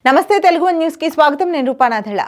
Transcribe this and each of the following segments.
నమస్తే తెలుగు న్యూస్ కి స్వాగతం. నేను రూపానాథళ.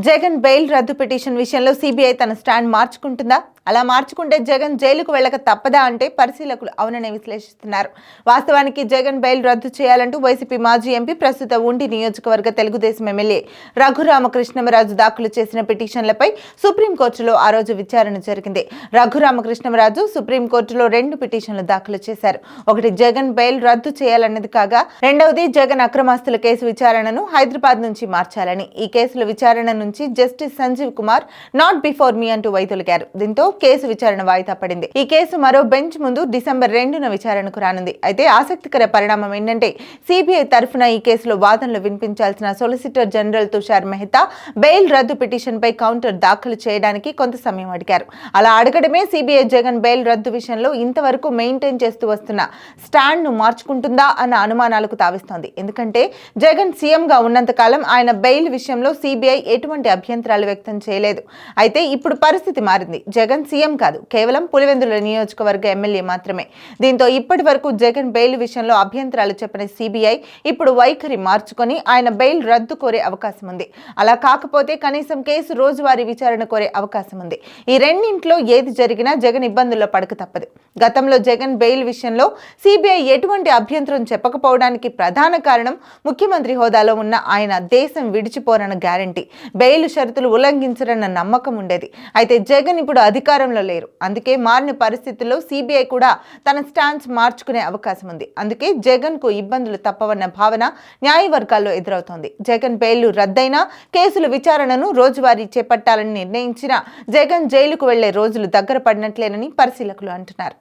జగన్ బెయిల్ రద్దు పిటిషన్ విషయంలో సిబిఐ తన స్టాండ్ మార్చుకుంటుందా? అలా మార్చుకుంటే జగన్ జైలుకు వెళ్ళక తప్పదా అంటే పరిశీలకులు అవుననే విశ్లేషిస్తున్నారు. వాస్తవానికి జగన్ బెయిల్ రద్దు చేయాలంటూ వైసీపీ మాజీ ఎంపీ, ప్రస్తుత ఉండి నియోజకవర్గ తెలుగుదేశం ఎమ్మెల్యే రఘురామకృష్ణమరాజు దాఖలు చేసిన పిటిషన్లపై సుప్రీంకోర్టులో ఆ రోజు విచారణ జరిగింది. రఘురామకృష్ణమరాజు సుప్రీంకోర్టులో 2 పిటిషన్లు దాఖలు చేశారు. ఒకటి జగన్ బెయిల్ రద్దు చేయాలన్నది కాగా, రెండవది జగన్ అక్రమాస్తుల కేసు విచారణను హైదరాబాద్ నుంచి మార్చాలని. ఈ కేసుల విచారణ నుంచి justice Sanjiv Kumar not before me అంటూ వైదొలిగారు. దీంతో కేసు విచారణ వాయిదా పడింది. ఈ కేసు మరో బెంచ్ ముందు డిసెంబర్ 2న విచారణకు రానుంది. అయితే ఆసక్తికర పరిణామం ఏంటంటే, సిబిఐ తరఫున ఈ కేసులో వాదనలు వినిపించాల్సిన solicitor general Tushar Mehta bail రద్దు పిటిషన్ పై కౌంటర్ దాఖలు చేయడానికి కొంత సమయం అడిగారు. అలా అడగడమే సిబిఐ జగన్ బెయిల్ రద్దు విషయంలో ఇంతవరకు మెయింటైన్ చేస్తూ వస్తున్న స్టాండ్ ను మార్చుకుంటుందా అన్న అనుమానాలకు తావిస్తోంది. ఎందుకంటే జగన్ సీఎంగా ఉన్నంతకాలం ఆయన బెయిల్ విషయంలో సిబిఐ ఎటువంటి అభ్యంతరాలు వ్యక్తం చేయలేదు. అయితే ఇప్పుడు పరిస్థితి మారింది. జగన్ సీఎం కాదు, కేవలం పులివెందుల నియోజకవర్గ ఎమ్మెల్యే మాత్రమే. దీంతో ఇప్పటి వరకు జగన్ బెయిల్ విషయంలో అభ్యంతరాలు చెప్పిన సిబిఐ ఇప్పుడు వైఖరి మార్చుకొని ఆయన బెయిల్ రద్దు కోరే అవకాశం ఉంది. అలా కాకపోతే కనీసం కేసు రోజువారీ విచారణ కోరే అవకాశం ఉంది. ఈ రెండింట్లో ఏది జరిగినా జగన్ ఇబ్బందుల్లో పడక తప్పదు. గతంలో జగన్ బెయిల్ విషయంలో సిబిఐ ఎటువంటి అభ్యంతరం చెప్పకపోవడానికి ప్రధాన కారణం ముఖ్యమంత్రి హోదాలో ఉన్న ఆయన దేశం విడిచిపోరన్న గ్యారంటీ, బెయిల్ షరతులు ఉల్లంఘించరన్న నమ్మకం ఉండేది. అయితే జగన్ ఇప్పుడు అధికారంలో లేరు. అందుకే మారిన పరిస్థితుల్లో సిబిఐ కూడా తన స్టాన్స్ మార్చుకునే అవకాశం ఉంది. అందుకే జగన్ కు ఇబ్బందులు తప్పవన్న భావన న్యాయవర్గాల్లో ఎదురవుతోంది. జగన్ బెయిల్ రద్దయినా కేసుల విచారణను రోజువారీ చేపట్టాలని నిర్ణయించిన జగన్ జైలుకు వెళ్లే రోజులు దగ్గర పడినట్లేనని పరిశీలకులు అంటున్నారు.